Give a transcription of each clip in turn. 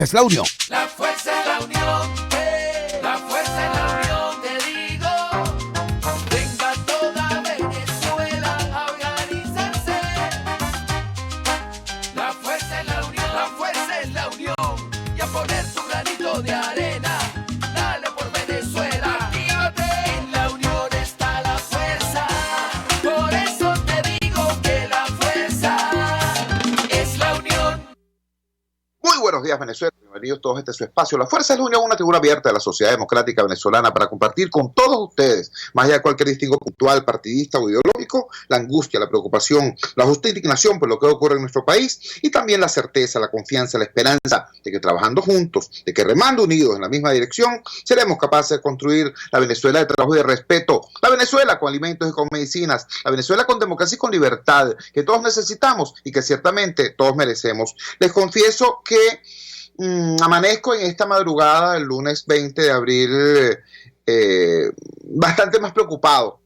Es la unión. La fuerza es la unión, la fuerza es la unión, te digo. Venga toda Venezuela a organizarse. La fuerza es la unión, la fuerza es la unión. Y a poner tu granito de arena, dale por Venezuela. Actívate, en la unión está la fuerza. Por eso te digo que la fuerza es la unión. Muy buenos días, Venezuela. Bienvenidos todos a este su espacio. La Fuerza es la Unión, una tribuna abierta de la sociedad democrática venezolana para compartir con todos ustedes, más allá de cualquier distingo puntual, partidista o ideológico, la angustia, la preocupación, la justa indignación por lo que ocurre en nuestro país y también la certeza, la confianza, la esperanza de que trabajando juntos, de que remando unidos en la misma dirección, seremos capaces de construir la Venezuela de trabajo y de respeto, la Venezuela con alimentos y con medicinas, la Venezuela con democracia y con libertad, que todos necesitamos y que ciertamente todos merecemos. Les confieso que amanezco en esta madrugada, el lunes 20 de abril, bastante más preocupado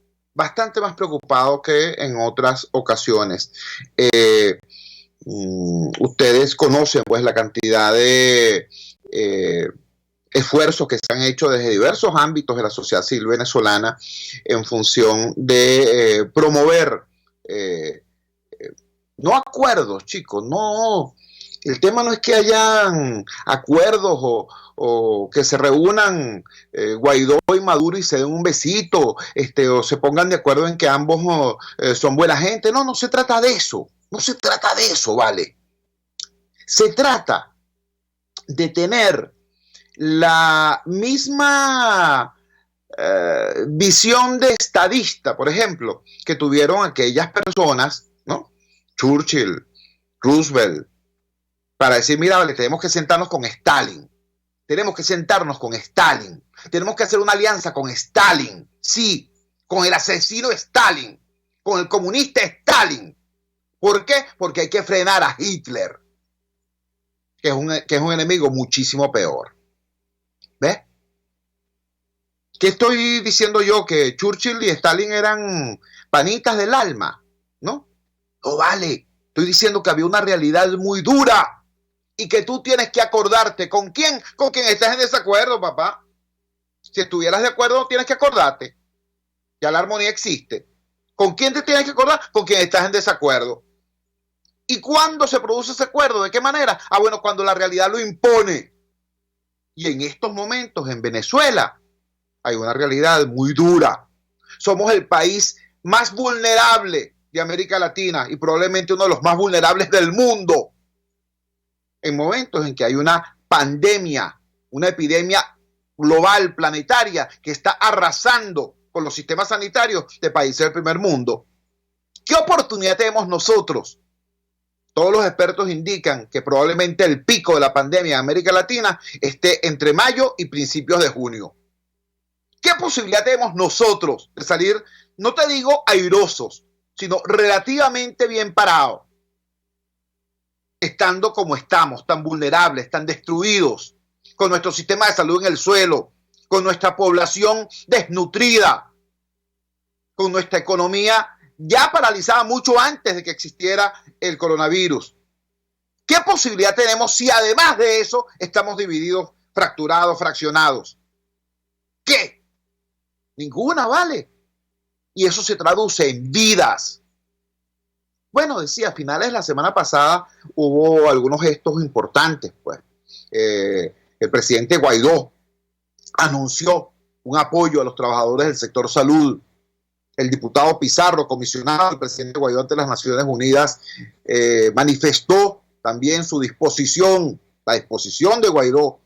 que en otras ocasiones. Ustedes conocen pues la cantidad de esfuerzos que se han hecho desde diversos ámbitos de la sociedad civil venezolana en función de promover no acuerdos, chicos, no. El tema no es que hayan acuerdos o que se reúnan Guaidó y Maduro y se den un besito, o se pongan de acuerdo en que ambos son buena gente. No, no se trata de eso. No se trata de eso, ¿vale? Se trata de tener la misma visión de estadista, por ejemplo, que tuvieron aquellas personas, ¿no? Churchill, Roosevelt, para decir, mira, vale, tenemos que sentarnos con Stalin. Tenemos que sentarnos con Stalin. Tenemos que hacer una alianza con Stalin. Sí, con el asesino Stalin. Con el comunista Stalin. ¿Por qué? Porque hay que frenar a Hitler. Que es un enemigo muchísimo peor. ¿Ves? ¿Qué estoy diciendo yo? Que Churchill y Stalin eran panitas del alma, ¿no? No vale. Estoy diciendo que había una realidad muy dura. Y que tú tienes que acordarte. ¿Con quién? Con quien estás en desacuerdo, papá. Si estuvieras de acuerdo, tienes que acordarte. Ya la armonía existe. ¿Con quién te tienes que acordar? Con quien estás en desacuerdo. ¿Y cuándo se produce ese acuerdo? ¿De qué manera? Ah, bueno, cuando la realidad lo impone. Y en estos momentos, en Venezuela, hay una realidad muy dura. Somos el país más vulnerable de América Latina y probablemente uno de los más vulnerables del mundo. En momentos en que hay una pandemia, una epidemia global, planetaria, que está arrasando con los sistemas sanitarios de países del primer mundo. ¿Qué oportunidad tenemos nosotros? Todos los expertos indican que probablemente el pico de la pandemia en América Latina esté entre mayo y principios de junio. ¿Qué posibilidad tenemos nosotros de salir, no te digo airosos, sino relativamente bien parados? Estando como estamos, tan vulnerables, tan destruidos, con nuestro sistema de salud en el suelo, con nuestra población desnutrida, con nuestra economía ya paralizada mucho antes de que existiera el coronavirus. ¿Qué posibilidad tenemos si además de eso estamos divididos, fracturados, fraccionados? ¿Qué? Ninguna, ¿vale? Y eso se traduce en vidas. Bueno, decía, a finales de la semana pasada hubo algunos gestos importantes, pues. El presidente Guaidó anunció un apoyo a los trabajadores del sector salud. El diputado Pizarro, comisionado del presidente Guaidó ante las Naciones Unidas, manifestó también su disposición, la disposición de Guaidó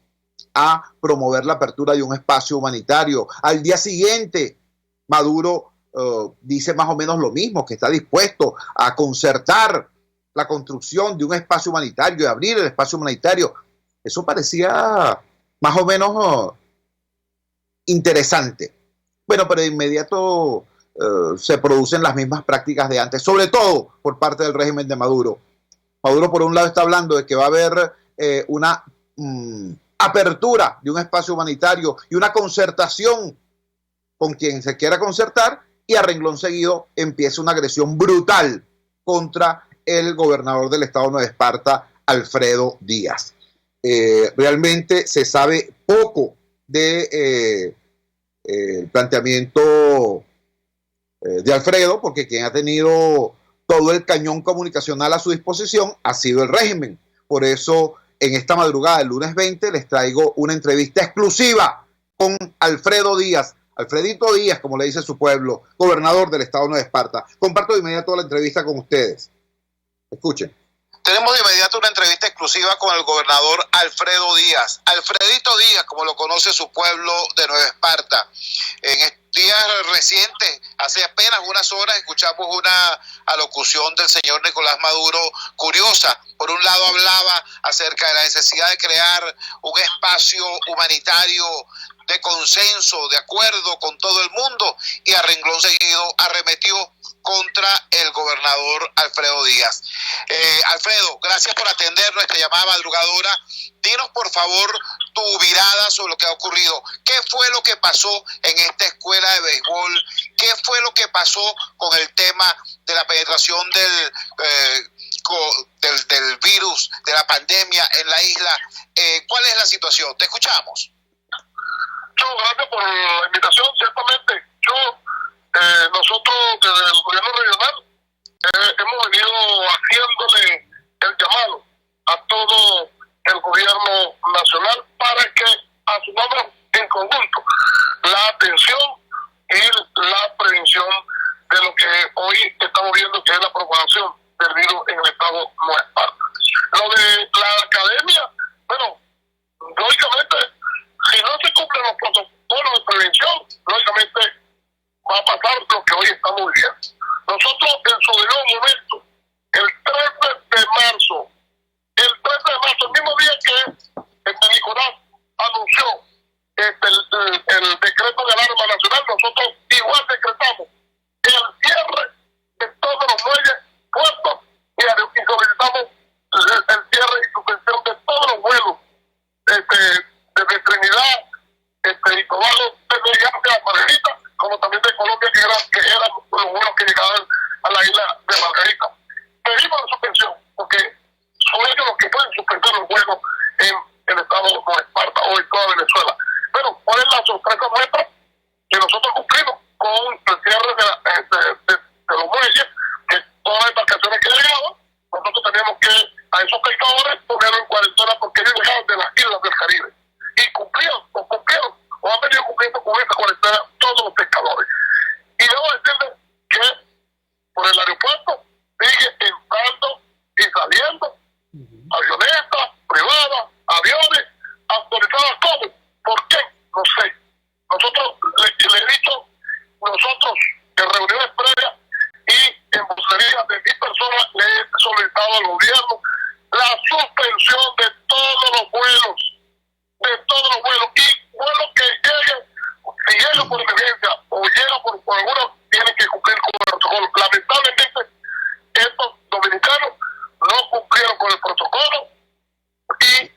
a promover la apertura de un espacio humanitario. Al día siguiente, Maduro dice más o menos lo mismo, que está dispuesto a concertar la construcción de un espacio humanitario y abrir el espacio humanitario. Eso parecía más o menos interesante. Bueno, pero de inmediato se producen las mismas prácticas de antes, sobre todo por parte del régimen de Maduro. Maduro, por un lado, está hablando de que va a haber una apertura de un espacio humanitario y una concertación con quien se quiera concertar, y a renglón seguido empieza una agresión brutal contra el gobernador del estado Nueva Esparta, Alfredo Díaz. realmente se sabe poco de el planteamiento de Alfredo, porque quien ha tenido todo el cañón comunicacional a su disposición ha sido el régimen. Por eso, en esta madrugada del lunes 20, les traigo una entrevista exclusiva con Alfredo Díaz, Alfredito Díaz, como le dice su pueblo, gobernador del estado de Nueva Esparta. Comparto de inmediato la entrevista con ustedes. Escuchen. Tenemos de inmediato una entrevista exclusiva con el gobernador Alfredo Díaz. Alfredito Díaz, como lo conoce su pueblo de Nueva Esparta. En días recientes, hace apenas unas horas, escuchamos una alocución del señor Nicolás Maduro curiosa. Por un lado hablaba acerca de la necesidad de crear un espacio humanitario de consenso, de acuerdo con todo el mundo, y a renglón seguido arremetió contra el gobernador Alfredo Díaz. Alfredo, gracias por atender nuestra llamada madrugadora. Dinos, por favor, tu mirada sobre lo que ha ocurrido. ¿Qué fue lo que pasó en esta escuela de béisbol? ¿Qué fue lo que pasó con el tema de la penetración del virus, de la pandemia en la isla? ¿Cuál es la situación? Te escuchamos. Gracias por la invitación. Ciertamente, nosotros desde el gobierno regional hemos venido haciéndole el llamado a todo el gobierno nacional para que asumamos en conjunto la atención y la prevención de lo que hoy estamos viendo, que es la propagación del virus en el estado de Nueva Esparta. Lo de la academia, bueno, lógicamente, si no se cumplen los protocolos de prevención, lógicamente va a pasar lo que hoy estamos viviendo. Nosotros en su debido momento, el 13 de marzo, el mismo día que Nicolás anunció el decreto de alarma nacional, nosotros igual decretamos el cierre de todos los muelles, puertos, y solicitamos el cierre y suspensión de todos los vuelos desde Trinidad y Tobago, desde la Margarita, como también de Colombia, que eran los vuelos que llegaban a la isla de Margarita. Pedimos la suspensión, porque son ellos los que pueden suspender los vuelos en el estado de Nueva Esparta o en toda Venezuela. Pero ¿cuál es la sorpresa nuestra? Que nosotros cumplimos con el cierre de los muelles, que todas las embarcaciones que llegaban, nosotros teníamos que a esos pescadores ponerlos en cuarentena porque ellos llegaban de las islas del Caribe. Y cumplieron, o han venido cumpliendo con esta cuarentena todos los pescadores. Y debo decirles que por el aeropuerto sigue entrando y saliendo avionetas privadas, aviones autorizadas. ¿Cómo? ¿Por qué? No sé. Nosotros le he dicho, nosotros en reuniones previas y en vocerías de 1000 personas le he solicitado al gobierno la suspensión de todos los vuelos, y vuelos que lleguen, si llegan por emergencia o llegan por alguna, tienen que cumplir con el protocolo. Lamentablemente, estos dominicanos no cumplieron con el protocolo y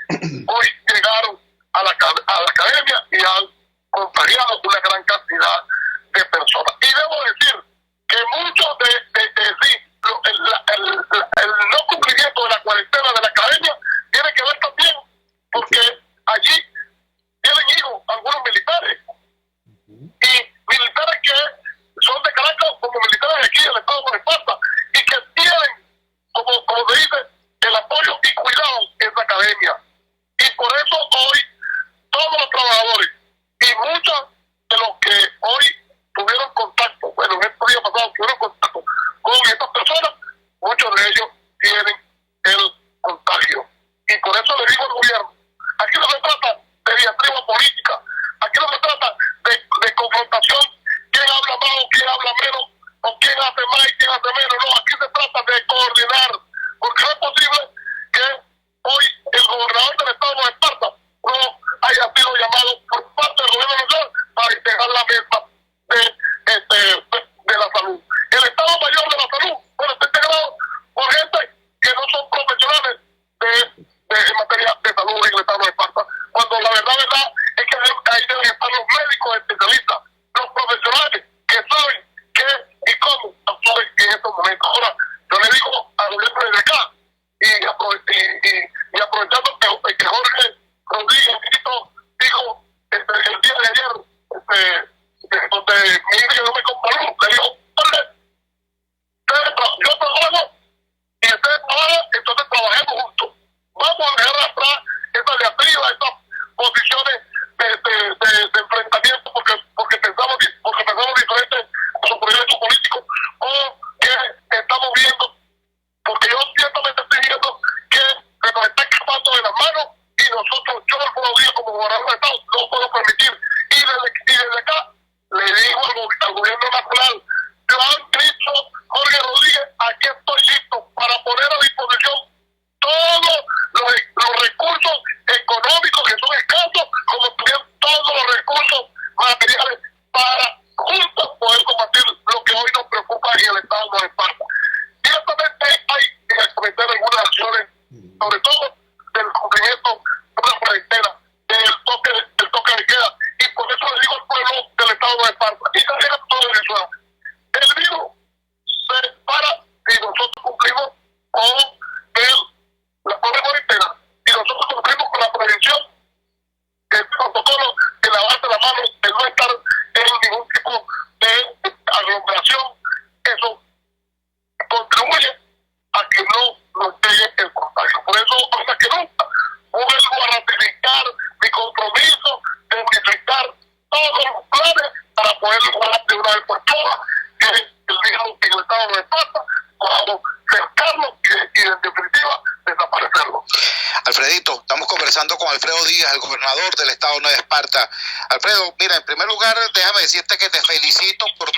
hoy llegaron a la academia y han contagiado una gran cantidad de personas. Y debo decir que muchos el no cumplimiento de la cuarentena de la academia tiene que ver también porque allí tienen hijos algunos militares, y militares que son de Caracas como militares de aquí del estado de Nueva Esparta, y que tienen, como se dice, el apoyo y cuidado en la academia. Y por eso hoy todos los trabajadores y muchos de los que hoy tuvieron contacto, bueno, en estos días pasados tuvieron contacto estas posiciones de enfrentamiento porque pensamos diferente a su proyecto político, o que estamos viendo, porque yo ciertamente estoy viendo que se nos está escapando de las manos y nosotros, yo el pueblo día como gobernador de Estado, no puedo permitir. Y desde acá le digo al gobierno nacional, Joan Cristo, Jorge Rodríguez, aquí estoy listo para poner a disposición todos los recursos económicos que son escasos, como también todos los recursos materiales para juntos poder combatir lo que hoy nos preocupa y el Estado nos esparta. Ciertamente hay que cometer algunas acciones, sobre todo del cumplimiento de una cuarentena, del toque de queda, y por eso le digo al pueblo del Estado de Esparta y también a todo Venezuela, el virus se para y nosotros cumplimos con la cuarentena y nosotros cumplimos con la prevención, el protocolo de lavarse la mano, de no estar en ningún tipo de aglomeración. Eso contribuye a que no nos llegue el contagio. Por eso, hasta que nunca vuelvo a ratificar mi compromiso de unificar todos los planes para poder lograr de una vez por todas que el virus en el Estado no Esparta, podamos cercarlo y en definitiva desaparecerlo. Alfredito, estamos conversando con Alfredo Díaz, el gobernador del Estado Nueva Esparta. Alfredo, mira, en primer lugar, déjame decirte que te felicito por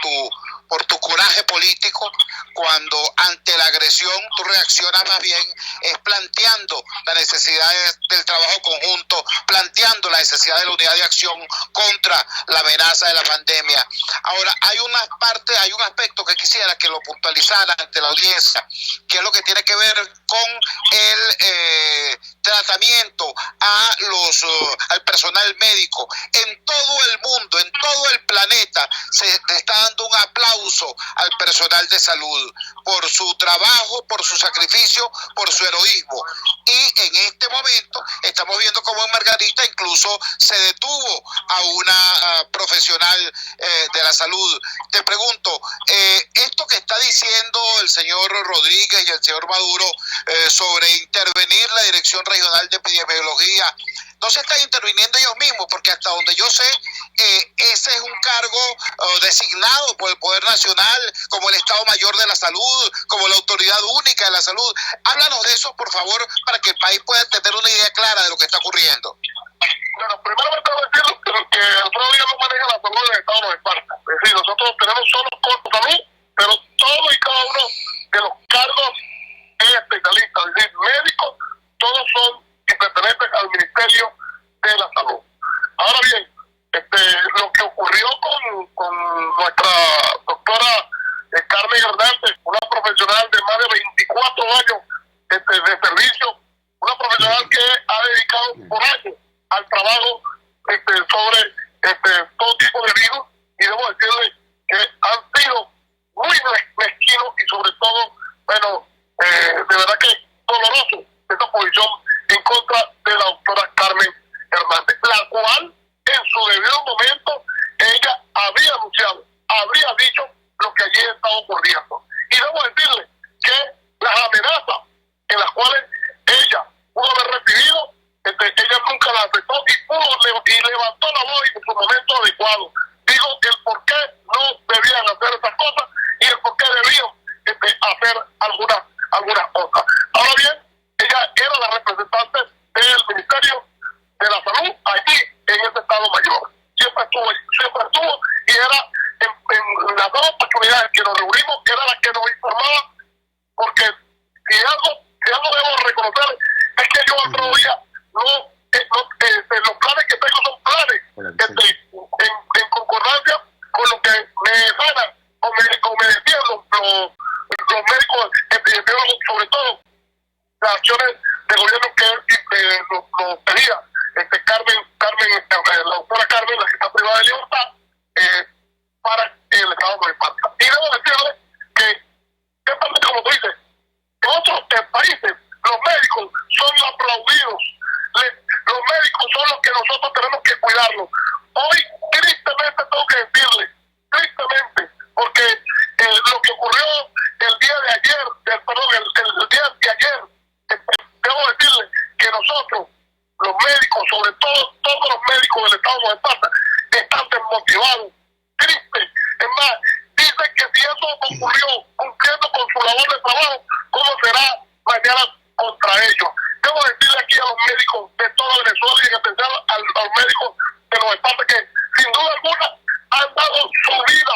tu coraje político. Cuando ante la agresión tú reaccionas más bien es planteando la necesidad del trabajo conjunto, planteando la necesidad de la unidad de acción contra la amenaza de la pandemia. Ahora, hay un aspecto que quisiera que lo puntualizara ante la audiencia, que es lo que tiene que ver con el tratamiento al personal médico. En todo el mundo, en todo el planeta, se le está dando un aplauso al personal de salud por su trabajo, por su sacrificio, por su heroísmo. Y en este momento estamos viendo cómo en Margarita incluso se detuvo a una profesional de la salud. Te pregunto, esto que está diciendo el señor Rodríguez y el señor Maduro sobre intervenir la Dirección Regional de Epidemiología, no se están interviniendo ellos mismos, porque hasta donde yo sé, ese es un cargo designado por el Poder Nacional, como el Estado Mayor de la Salud, como la Autoridad Única de la Salud. Háblanos de eso, por favor, para que el país pueda tener una idea clara de lo que está ocurriendo. Bueno, primero me tengo que decir que Alfredo Díaz no maneja la salud del Estado de Esparta. Es decir, nosotros tenemos solo por salud, pero todo y cada uno de los cargos especialistas, es decir, médicos, todos son y pertenecen al Ministerio de la Salud. Ahora bien, lo que ocurrió con nuestra doctora Carmen Hernández, una profesional de más de 24 años de servicio, una profesional que ha dedicado por años al trabajo sobre todo tipo de virus, y debo decirle que han sido muy mezquinos y sobre todo, bueno, de verdad que doloroso esta posición en contra de la doctora Carmen Hernández, la cual en su debido momento ella había anunciado, habría dicho lo que allí estaba ocurriendo. Y debo decirle que las amenazas en las cuales ella pudo haber recibido, ella nunca las aceptó y levantó la voz en su momento adecuado. Digo el por qué no debían hacer esas cosas y el por qué debían hacer algunas cosas. Ahora bien, ella era la representante del Ministerio de la Salud allí en ese Estado Mayor. Siempre estuvo y era en las dos oportunidades que nos reunimos, era la que nos informaba, porque si algo debo reconocer es que yo otro día los planes que tengo son planes en concordancia con lo que me emana o me decían los médicos epidemiólogos, sobre todo las acciones de gobierno que nos pedía la doctora Carmen, la que está privada de libertad, para el Estado de Esparta. Y debo decirle que, como tú dices, en otros países los médicos son aplaudidos, los médicos son los que nosotros tenemos que cuidarlos. Hoy, tristemente, tengo que decirle, porque lo que ocurrió el día de ayer, el día de ayer, debo decirle que nosotros, los médicos, médicos, sobre todo todos los médicos del estado de Nueva Esparta, están desmotivados, tristes. Es más, dicen que si eso ocurrió cumpliendo con su labor de trabajo, ¿cómo será mañana contra ellos? Debo decirle aquí a los médicos de toda Venezuela y en especial a los médicos de Nueva Esparta que sin duda alguna han dado su vida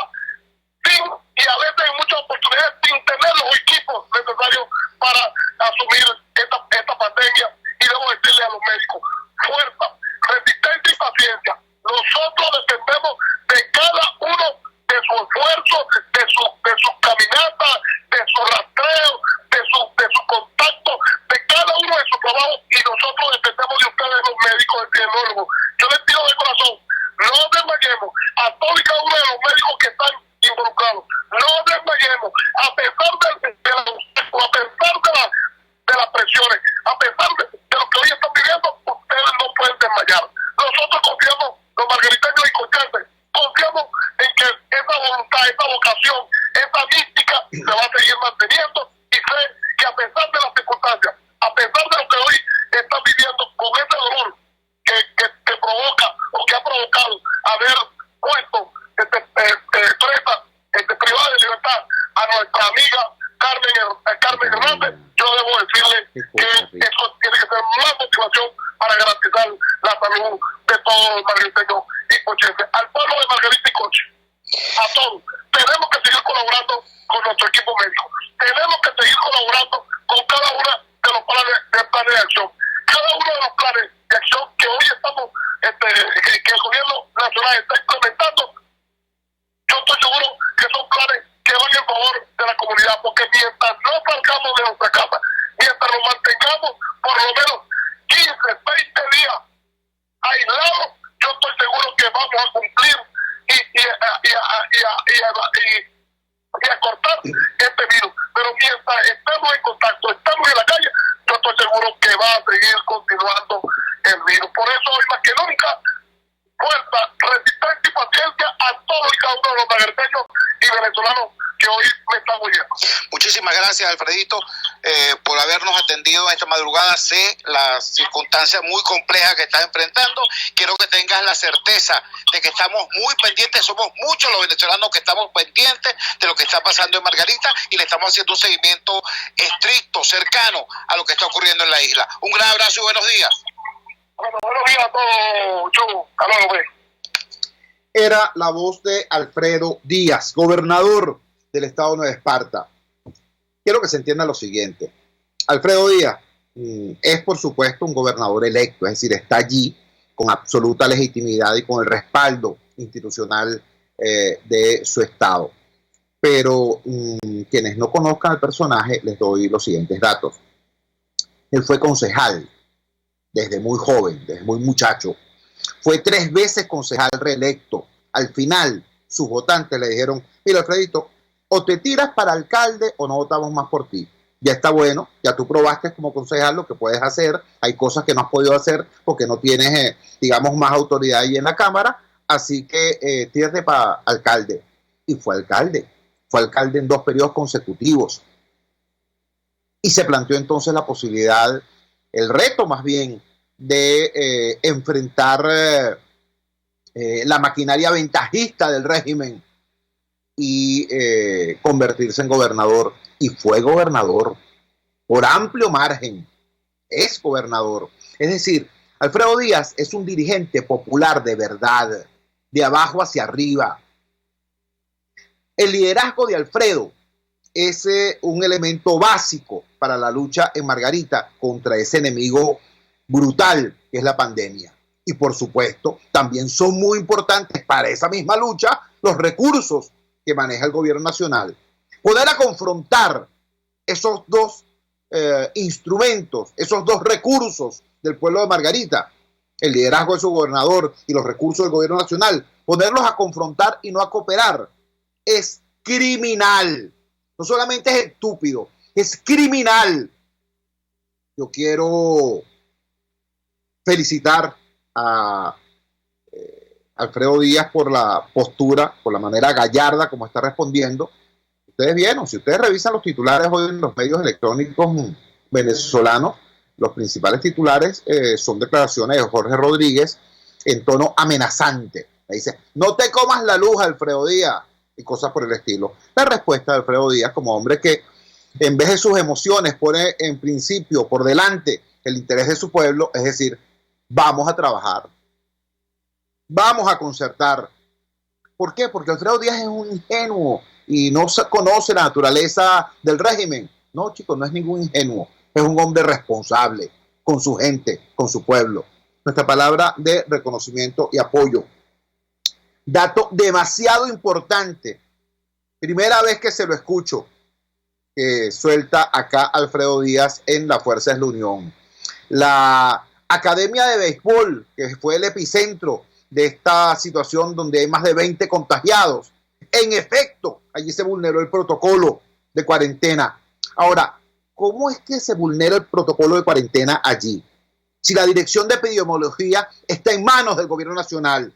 sin, y a veces en muchas oportunidades sin tener los equipos necesarios para asumir esta pandemia. Y debo decirle a los médicos, fuerza, resistencia y paciencia. Nosotros dependemos de cada uno de su esfuerzo, de su caminata, de su rastreo, de su contacto, de cada uno de sus trabajos, y nosotros dependemos de ustedes, los médicos epidemiólogos. Yo les pido de corazón, no desmayemos a todos y cada uno de los médicos que están involucrados. No desmayemos, a pesar de las presiones, a pesar de lo que hoy están viviendo, ustedes no pueden desmayar. Nosotros confiamos, los margariteños y conchantes, confiamos en que esa voluntad, esa vocación, esa mística se va a seguir manteniendo, y sé que a pesar de las circunstancias, a pesar de lo que hoy están viviendo con ese dolor que provoca o que ha provocado haber puesto presa, privada de libertad a nuestra amiga Carmen Hernández, yo debo decirle que eso tiene que ser más motivación para garantizar la salud de todos los margariteños y cochenses. Al pueblo de Margarita y Coche, a todos, tenemos que seguir colaborando con nuestro equipo médico. Tenemos que seguir colaborando con cada uno de los planes de acción. Cada uno de los planes de acción que hoy estamos, que el gobierno nacional está implementando, yo estoy seguro que son planes que van en favor de la comunidad, porque mientras no salgamos de nuestra casa, mientras nos mantengamos por lo menos 15, 20 días aislados, yo estoy seguro que vamos a cumplir y a cortar este virus. Pero mientras estemos en contacto, estamos en la calle, yo estoy seguro que va a seguir continuando el virus. Por eso hoy más que nunca, fuerza, resistencia y paciencia a todos y cada uno de los margariteños y venezolanos que hoy me están oyendo. Muchísimas gracias, Alfredito, por habernos atendido esta madrugada. Sé las circunstancias muy complejas que estás enfrentando. Quiero que tengas la certeza de que estamos muy pendientes, somos muchos los venezolanos que estamos pendientes de lo que está pasando en Margarita, y le estamos haciendo un seguimiento estricto, cercano a lo que está ocurriendo en la isla. Un gran abrazo y buenos días. Bueno, buenos días a todos, Chugo. Hasta luego, pues. Era la voz de Alfredo Díaz, gobernador del estado de Nueva Esparta. Quiero que se entienda lo siguiente. Alfredo Díaz es, por supuesto, un gobernador electo, es decir, está allí con absoluta legitimidad y con el respaldo institucional de su estado. Pero quienes no conozcan al personaje, les doy los siguientes datos. Él fue concejal desde muy joven, desde muy muchacho. Fue 3 veces concejal reelecto. Al final, sus votantes le dijeron: mira, Alfredito, o te tiras para alcalde o no votamos más por ti. Ya está bueno, ya tú probaste como concejal lo que puedes hacer. Hay cosas que no has podido hacer porque no tienes, digamos, más autoridad ahí en la Cámara. Así que tírate para alcalde. Y fue alcalde. Fue alcalde en 2 periodos consecutivos. Y se planteó entonces la posibilidad, el reto más bien, de enfrentar la maquinaria ventajista del régimen y convertirse en gobernador. Y fue gobernador por amplio margen. Es gobernador. Es decir, Alfredo Díaz es un dirigente popular de verdad, de abajo hacia arriba. El liderazgo de Alfredo es un elemento básico para la lucha en Margarita contra ese enemigo brutal que es la pandemia. Y por supuesto, también son muy importantes para esa misma lucha los recursos que maneja el gobierno nacional. Poder confrontar esos 2 instrumentos, esos 2 recursos del pueblo de Margarita, el liderazgo de su gobernador y los recursos del gobierno nacional, ponerlos a confrontar y no a cooperar, es criminal. No solamente es estúpido, es criminal. Yo quiero felicitar a Alfredo Díaz por la postura, por la manera gallarda como está respondiendo. Ustedes vieron, si ustedes revisan los titulares hoy en los medios electrónicos venezolanos, los principales titulares son declaraciones de Jorge Rodríguez en tono amenazante. Le dice, no te comas la luz, Alfredo Díaz, y cosas por el estilo. La respuesta de Alfredo Díaz, como hombre que en vez de sus emociones pone en principio por delante el interés de su pueblo, es decir, vamos a trabajar, vamos a concertar. ¿Por qué? Porque Alfredo Díaz es un ingenuo y no conoce la naturaleza del régimen. No, chicos, no es ningún ingenuo. Es un hombre responsable con su gente, con su pueblo. Nuestra palabra de reconocimiento y apoyo. Dato demasiado importante. Primera vez que se lo escucho, que suelta acá Alfredo Díaz en La Fuerza es la Unión. La Academia de Béisbol, que fue el epicentro de esta situación donde hay más de 20 contagiados. En efecto, allí se vulneró el protocolo de cuarentena. Ahora, ¿cómo es que se vulnera el protocolo de cuarentena allí? Si la dirección de epidemiología está en manos del gobierno nacional,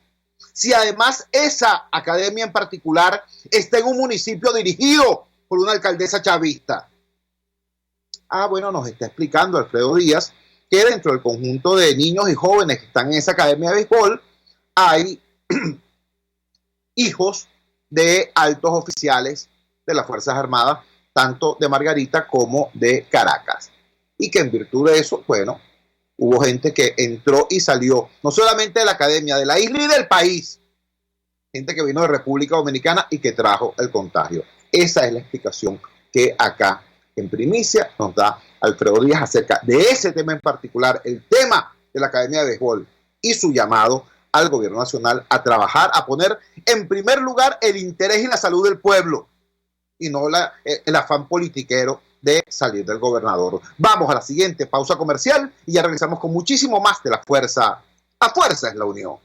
si además esa academia en particular está en un municipio dirigido por una alcaldesa chavista. Bueno, nos está explicando Alfredo Díaz que dentro del conjunto de niños y jóvenes que están en esa academia de béisbol hay hijos de altos oficiales de las Fuerzas Armadas, tanto de Margarita como de Caracas. Y que en virtud de eso, bueno, hubo gente que entró y salió, no solamente de la academia, de la isla y del país. Gente que vino de República Dominicana y que trajo el contagio. Esa es la explicación que acá en primicia nos da Alfredo Díaz acerca de ese tema en particular, el tema de la Academia de Béisbol y su llamado al gobierno nacional a trabajar, a poner en primer lugar el interés y la salud del pueblo y no el afán politiquero de salir del gobernador. Vamos a la siguiente pausa comercial y ya regresamos con muchísimo más de La Fuerza. La Fuerza es la Unión.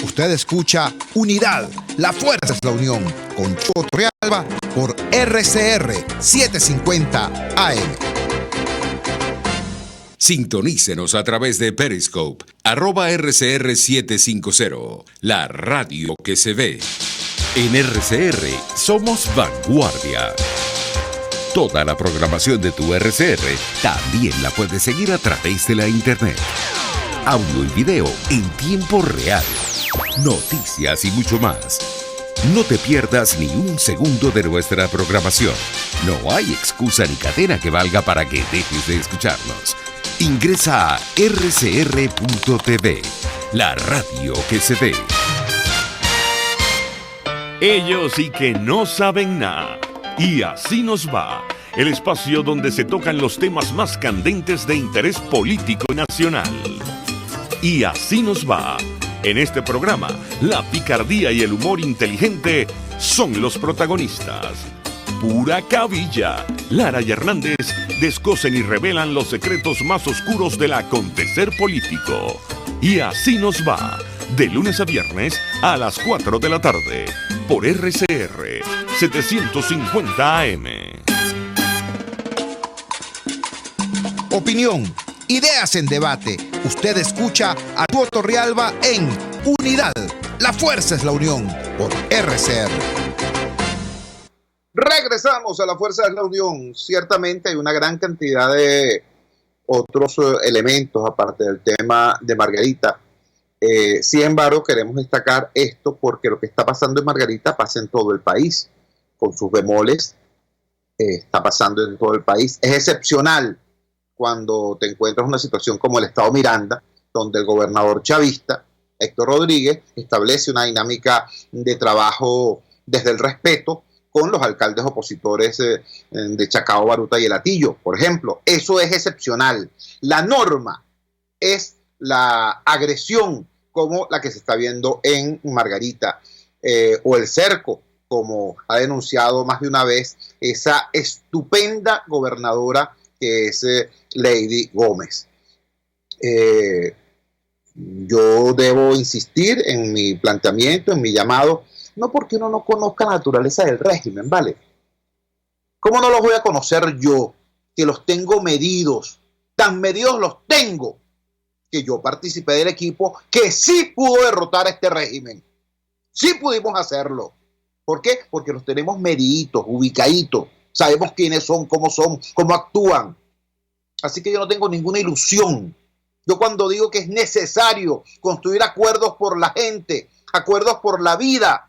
Usted escucha Unidad, La Fuerza es la Unión, con Chuo Torrealba por RCR 750 AM. Sintonícenos a través de Periscope, @RCR750, la radio que se ve. En RCR somos vanguardia. Toda la programación de tu RCR también la puedes seguir a través de la internet. Audio y video en tiempo real. Noticias y mucho más. No te pierdas ni un segundo de nuestra programación. No hay excusa ni cadena que valga para que dejes de escucharnos. Ingresa a rcr.tv, la radio que se ve. Ellos sí que no saben nada. Y así nos va. El espacio donde se tocan los temas más candentes de interés político nacional. Y así nos va. En este programa, la picardía y el humor inteligente son los protagonistas. Pura cabilla. Lara y Hernández descosen y revelan los secretos más oscuros del acontecer político. Y así nos va. De lunes a viernes a las 4 de la tarde. Por RCR 750 AM. Opinión, ideas en debate. Usted escucha a Chuo Torrealba en Unidad. La Fuerza es la Unión por RCR. Regresamos a La Fuerza de la Unión. Ciertamente hay una gran cantidad de otros elementos aparte del tema de Margarita. Sin embargo, queremos destacar esto porque lo que está pasando en Margarita pasa en todo el país, con sus bemoles. Está pasando en todo el país. Es excepcional cuando te encuentras en una situación como el estado Miranda, donde el gobernador chavista, Héctor Rodríguez, establece una dinámica de trabajo desde el respeto con los alcaldes opositores de Chacao, Baruta y El Hatillo, por ejemplo. Eso es excepcional. La norma es la agresión como la que se está viendo en Margarita, o el cerco, como ha denunciado más de una vez esa estupenda gobernadora que es Lady Gómez. Yo debo insistir en mi planteamiento, en mi llamado, no porque uno no conozca la naturaleza del régimen, ¿vale? ¿Cómo no los voy a conocer yo, que los tengo medidos? Tan medidos los tengo, que yo participé del equipo que sí pudo derrotar a este régimen. Sí pudimos hacerlo. ¿Por qué? Porque los tenemos mediditos, ubicaditos. sabemos quiénes son, cómo actúan. Así que yo no tengo ninguna ilusión. Yo cuando digo que es necesario construir acuerdos por la gente, acuerdos por la vida,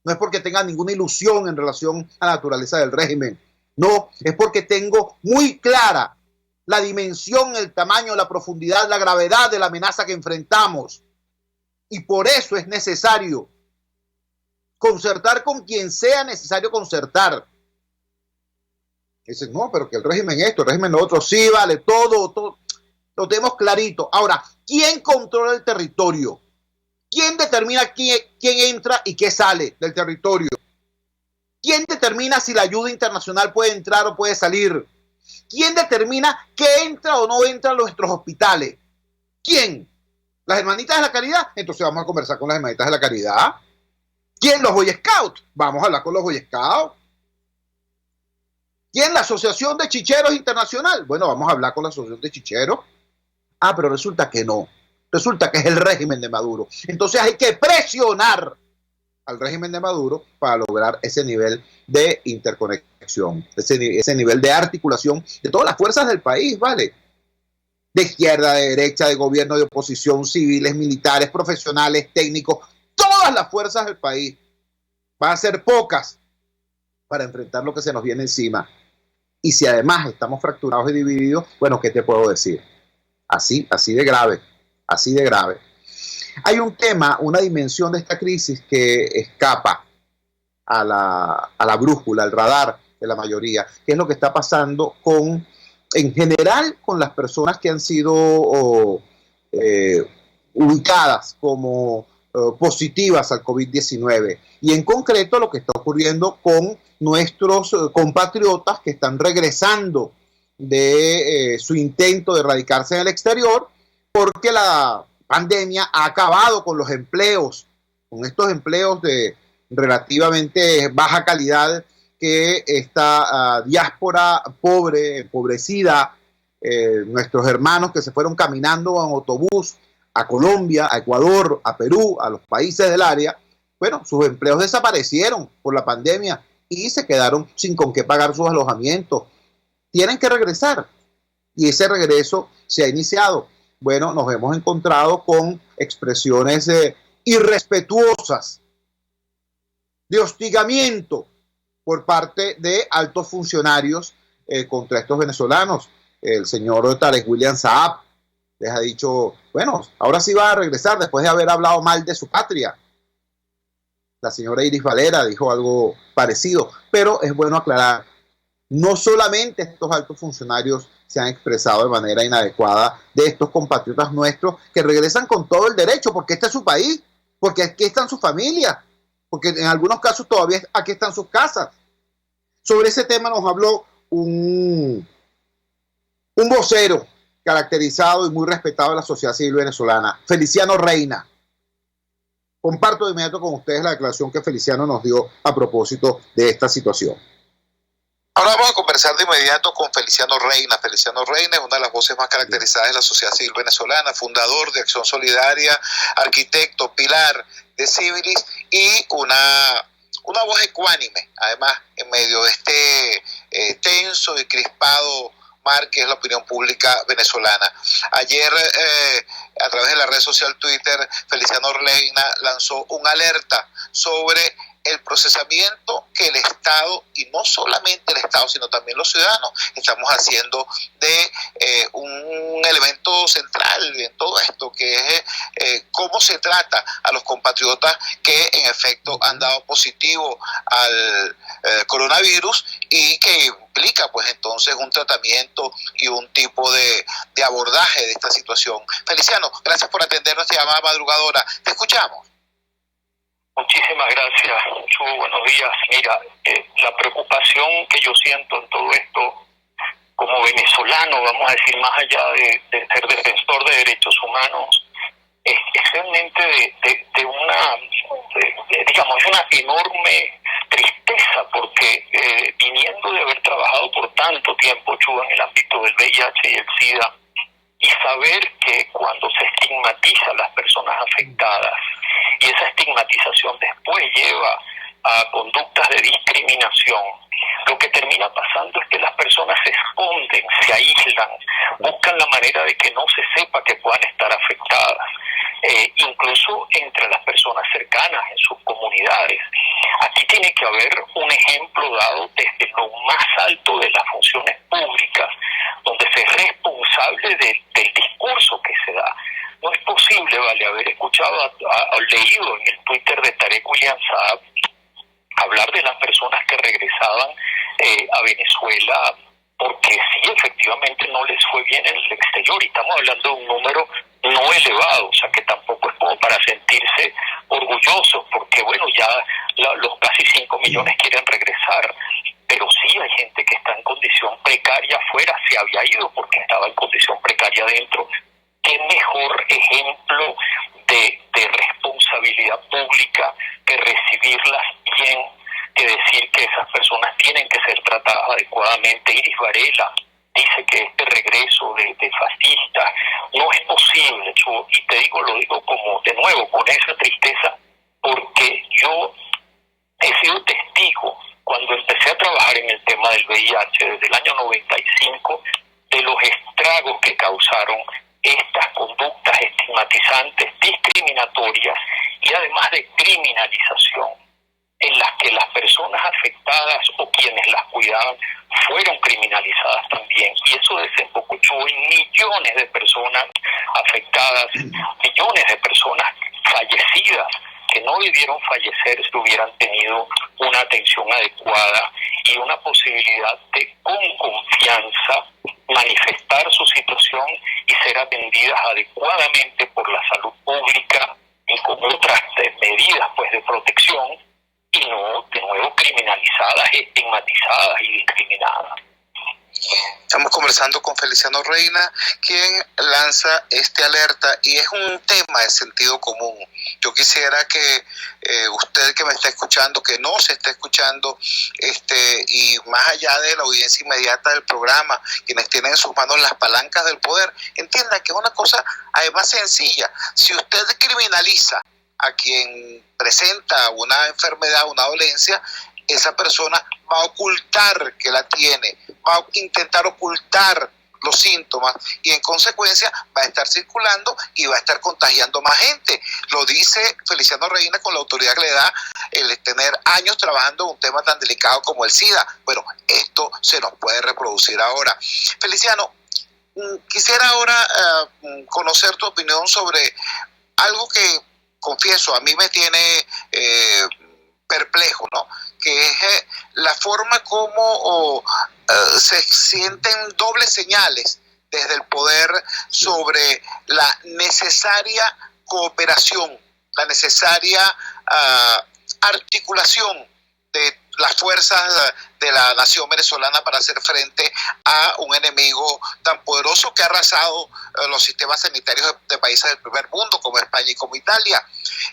no es porque tenga ninguna ilusión en relación a la naturaleza del régimen. No, es porque tengo muy clara la dimensión, el tamaño, la profundidad, la gravedad de la amenaza que enfrentamos. Y por eso es necesario concertar con quien sea necesario concertar. Dicen, no, pero que el régimen esto, el régimen lo otro, sí, vale, todo, lo tenemos clarito. Ahora, ¿quién controla el territorio? ¿Quién determina quién entra y qué sale del territorio? ¿Quién determina si la ayuda internacional puede entrar o puede salir? ¿Quién determina qué entra o no entra a nuestros hospitales? ¿Quién? ¿Las hermanitas de la caridad? Entonces vamos a conversar con las hermanitas de la caridad. ¿Quién? ¿Los Boy Scouts? Vamos a hablar con los Boy Scouts. ¿Quién? ¿La Asociación de Chicheros Internacional? Bueno, vamos a hablar con la Asociación de Chicheros. Ah, pero resulta que no. Resulta que es el régimen de Maduro. Entonces hay que presionar al régimen de Maduro para lograr ese nivel de interconexión, ese nivel de articulación de todas las fuerzas del país, ¿vale? De izquierda, de derecha, de gobierno, de oposición, civiles, militares, profesionales, técnicos, todas las fuerzas del país. Van a ser pocas para enfrentar lo que se nos viene encima. Y si además estamos fracturados y divididos, bueno, ¿qué te puedo decir? Así de grave, así de grave. Hay un tema, una dimensión de esta crisis que escapa a la brújula, al radar de la mayoría, que es lo que está pasando en general con las personas que han sido ubicadas como positivas al COVID-19 y en concreto lo que está ocurriendo con nuestros compatriotas que están regresando de su intento de radicarse en el exterior porque la pandemia ha acabado con los empleos, con estos empleos de relativamente baja calidad que esta diáspora pobre, empobrecida, nuestros hermanos que se fueron caminando en autobús a Colombia, a Ecuador, a Perú, a los países del área, bueno, sus empleos desaparecieron por la pandemia y se quedaron sin con qué pagar sus alojamientos. Tienen que regresar y ese regreso se ha iniciado. Bueno, nos hemos encontrado con expresiones irrespetuosas, de hostigamiento por parte de altos funcionarios contra estos venezolanos. El señor Tarek William Saab les ha dicho, bueno, ahora sí va a regresar después de haber hablado mal de su patria. La señora Iris Valera dijo algo parecido, pero es bueno aclarar, no solamente estos altos funcionarios se han expresado de manera inadecuada de estos compatriotas nuestros que regresan con todo el derecho, porque este es su país, porque aquí están sus familias, porque en algunos casos todavía aquí están sus casas. Sobre ese tema nos habló un vocero caracterizado y muy respetado de la sociedad civil venezolana, Feliciano Reina. Comparto de inmediato con ustedes la declaración que Feliciano nos dio a propósito de esta situación. Ahora vamos a conversar de inmediato con Feliciano Reina. Feliciano Reina es una de las voces más caracterizadas de la sociedad civil venezolana, fundador de Acción Solidaria, arquitecto, pilar de Civilis y una voz ecuánime, además, en medio de este tenso y crispado mar que es la opinión pública venezolana. Ayer, a través de la red social Twitter, Feliciano Reina lanzó una alerta sobre el procesamiento que el Estado, y no solamente el Estado, sino también los ciudadanos, estamos haciendo de un elemento central en todo esto, que es cómo se trata a los compatriotas que en efecto han dado positivo al coronavirus y que implica pues entonces un tratamiento y un tipo de abordaje de esta situación. Feliciano, gracias por atender nuestra llamada madrugadora. Te escuchamos. Muchísimas gracias, Chugo, buenos días. Mira, la preocupación que yo siento en todo esto, como venezolano, vamos a decir, más allá de ser defensor de derechos humanos, es realmente de una enorme tristeza, porque viniendo de haber trabajado por tanto tiempo, Chugo, en el ámbito del VIH y el SIDA, y saber que cuando se estigmatiza a las personas afectadas, y esa estigmatización después lleva a conductas de discriminación, lo que termina pasando es que las personas se esconden, se aíslan, buscan la manera de que no se sepa que puedan estar afectadas, incluso entre las personas cercanas en sus comunidades. Aquí tiene que haber un ejemplo dado desde lo más alto de las funciones públicas, donde se es responsable del discurso que se da. No es posible, haber escuchado, leído en el Twitter de Tarek William Saab hablar de las personas que regresaban a Venezuela porque sí, efectivamente no les fue bien en el exterior, y estamos hablando de un número no elevado, o sea que tampoco es como para sentirse orgullosos, porque bueno, ya los casi 5 millones quieren regresar, pero sí hay gente que está en condición precaria afuera, se había ido porque estaba en condición precaria adentro. ¿Qué mejor ejemplo de responsabilidad pública que recibirlas bien, que decir que esas personas tienen que ser tratadas adecuadamente? Iris Varela dice que este regreso de fascistas no es posible, y te digo, lo digo como de nuevo, con esa tristeza, porque yo he sido testigo, cuando empecé a trabajar en el tema del VIH desde el año 95, de los estragos que causaron estas conductas estigmatizantes, discriminatorias y además de criminalización, en las que las personas afectadas o quienes las cuidaban fueron criminalizadas también, y eso desembocó en millones de personas afectadas, millones de personas fallecidas que no debieron fallecer si hubieran tenido una atención adecuada y una posibilidad de, con confianza, manifestar su situación y ser atendidas adecuadamente por la salud pública y con otras medidas de protección, y no de nuevo criminalizadas, estigmatizadas y discriminadas. Estamos conversando con Feliciano Reina, quien lanza este alerta, y es un tema de sentido común. Yo quisiera que usted que me está escuchando, que no se está escuchando, y más allá de la audiencia inmediata del programa, quienes tienen en sus manos las palancas del poder, entienda que es una cosa además sencilla. Si usted criminaliza a quien presenta una enfermedad, una dolencia, esa persona va a ocultar que la tiene, va a intentar ocultar los síntomas, y en consecuencia va a estar circulando y va a estar contagiando más gente. Lo dice Feliciano Reina con la autoridad que le da el tener años trabajando en un tema tan delicado como el SIDA. Bueno, esto se nos puede reproducir ahora. Feliciano, quisiera ahora conocer tu opinión sobre algo que, confieso, a mí me tiene perplejo, ¿no? Que es la forma como se sienten dobles señales desde el poder sobre la necesaria cooperación, la necesaria articulación de las fuerzas de la nación venezolana para hacer frente a un enemigo tan poderoso que ha arrasado los sistemas sanitarios de países del primer mundo como España y como Italia.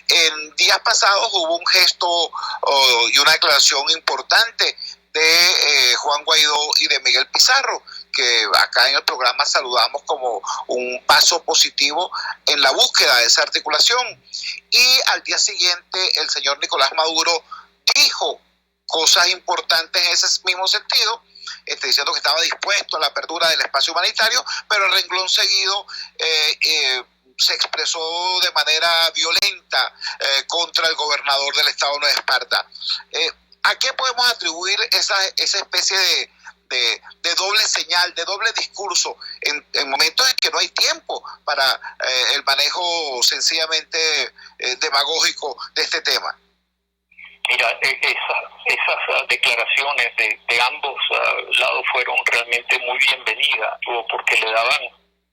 En días pasados hubo un gesto y una declaración importante de Juan Guaidó y de Miguel Pizarro, que acá en el programa saludamos como un paso positivo en la búsqueda de esa articulación. Y al día siguiente el señor Nicolás Maduro dijo cosas importantes en ese mismo sentido, diciendo que estaba dispuesto a la apertura del espacio humanitario, pero el renglón seguido se expresó de manera violenta contra el gobernador del estado Nueva Esparta. ¿A qué podemos atribuir esa especie de doble señal, de doble discurso en momentos en que no hay tiempo para el manejo sencillamente demagógico de este tema? Mira, esas declaraciones de ambos lados fueron realmente muy bienvenidas, porque le daban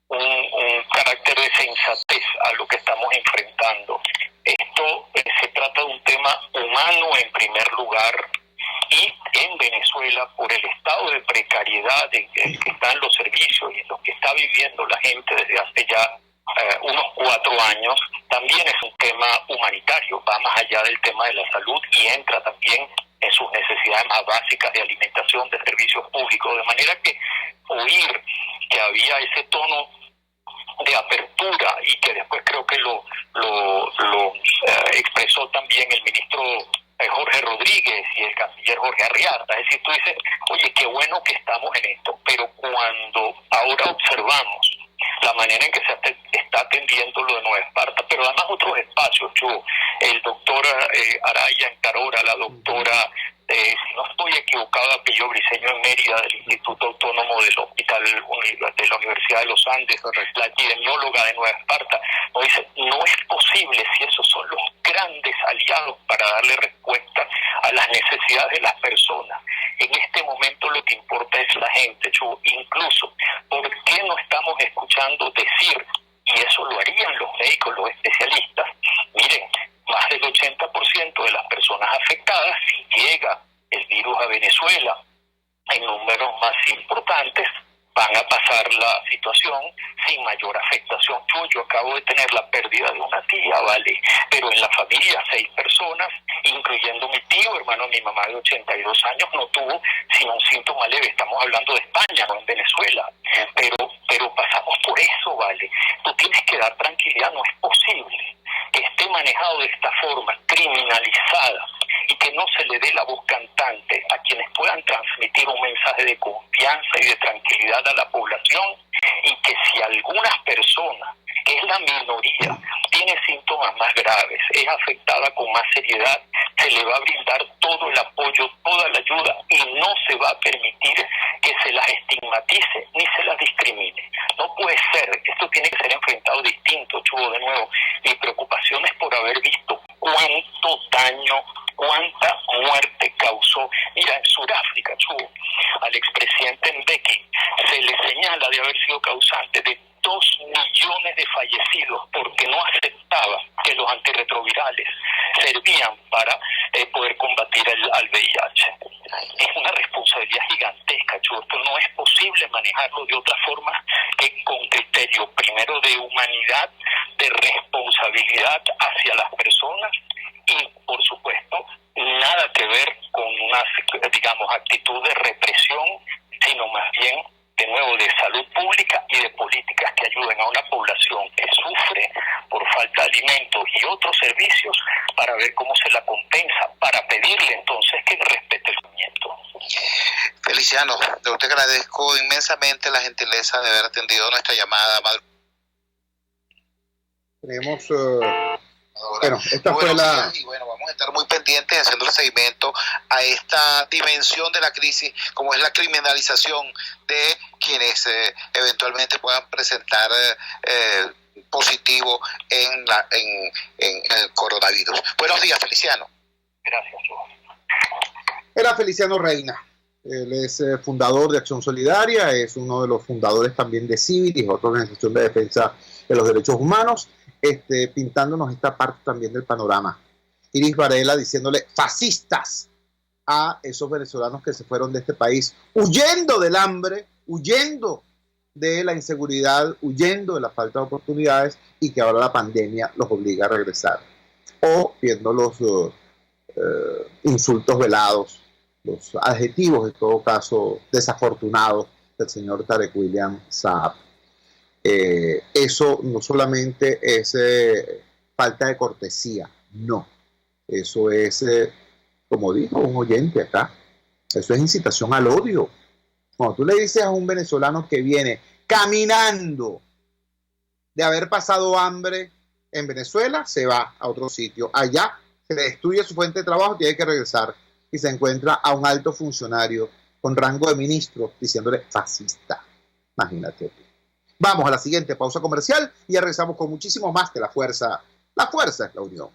un carácter de sensatez a lo que estamos enfrentando. Esto se trata de un tema humano en primer lugar, y en Venezuela, por el estado de precariedad en el que están los servicios y en los que está viviendo la gente desde hace ya unos 4 años, también es un tema humanitario, va más allá del tema de la salud y entra también en sus necesidades más básicas de alimentación, de servicios públicos, de manera que oír que había ese tono de apertura, y que después creo que lo expresó también el ministro Jorge Rodríguez y el canciller Jorge Arriarta. Es decir, tú dices, oye, qué bueno que estamos en esto, pero cuando ahora observamos la manera en que se está atendiendo lo de Nueva Esparta, pero además otros espacios, el doctor Araya en Carora, la doctora, si no estoy equivocado, apellido Briceño en Mérida, del Instituto Autónomo del Hospital de la Universidad de los Andes, la epidemióloga de Nueva Esparta, nos dice, no es posible si esos son los grandes aliados para darle respuesta a las necesidades de las personas. En este momento lo que importa es la gente, incluso, ¿por qué no estamos escuchando decir, y eso lo harían los médicos, los especialistas, miren, más del 80% de las personas afectadas, si llega el virus a Venezuela en números más importantes, van a pasar la situación sin mayor afectación. Yo acabo de tener la pérdida de una tía, ¿vale? Pero en la familia 6 personas, incluyendo mi tío, hermano de mi mamá de 82 años, no tuvo sino un síntoma leve. Estamos hablando de España, no en Venezuela. Pero pasamos por eso, ¿vale? Tú tienes que dar tranquilidad, no es posible que esté manejado de esta forma, criminalizada, y que no se le dé la voz cantante a quienes puedan transmitir un mensaje de confianza y de tranquilidad a la población, y que si algunas personas, que es la minoría, tiene síntomas más graves, es afectada con más seriedad, se le va a brindar todo el apoyo, toda la ayuda, y no se va a permitir que se las estigmatice ni se las discrimine. No puede ser, esto tiene que ser enfrentado distinto, de nuevo. Mi preocupación es por haber visto cuánto daño, cuánta muerte causó. Mira, en Sudáfrica, al expresidente Mbeki se le señala de haber sido causante de 2 millones de fallecidos porque no aceptaba que los antirretrovirales servían para poder combatir al VIH. Es una responsabilidad gigantesca, Esto no es posible manejarlo de otra forma que con criterio primero de humanidad, de responsabilidad hacia las personas y, por supuesto, nada que ver con una, actitud de represión, sino más bien, de nuevo, de salud pública y de políticas que ayuden a una población que sufre por falta de alimentos y otros servicios para ver cómo se la compensa, para pedirle entonces que respete el movimiento. Feliciano, de usted agradezco inmensamente la gentileza de haber atendido nuestra llamada. Tenemos... Bueno, esta fue la... Y bueno, vamos a estar muy pendientes haciendo el seguimiento a esta dimensión de la crisis, como es la criminalización de quienes eventualmente puedan presentar positivo en el coronavirus. Buenos días, Feliciano. Gracias, Era Feliciano Reina. Él es fundador de Acción Solidaria, es uno de los fundadores también de Civilis, otra organización de defensa de los derechos humanos, pintándonos esta parte también del panorama. Iris Varela diciéndole fascistas a esos venezolanos que se fueron de este país, huyendo del hambre, huyendo de la inseguridad, huyendo de la falta de oportunidades, y que ahora la pandemia los obliga a regresar. O viendo los insultos velados, los adjetivos, en todo caso, desafortunados del señor Tarek William Saab. Eso no solamente es falta de cortesía, no. Eso es, como dijo un oyente acá, eso es incitación al odio. Cuando tú le dices a un venezolano que viene caminando de haber pasado hambre en Venezuela, se va a otro sitio. Allá se le destruye su fuente de trabajo, tiene que regresar y se encuentra a un alto funcionario con rango de ministro diciéndole fascista. Imagínate tú. Vamos a la siguiente pausa comercial y ya regresamos con muchísimo más de La Fuerza. La fuerza es la unión.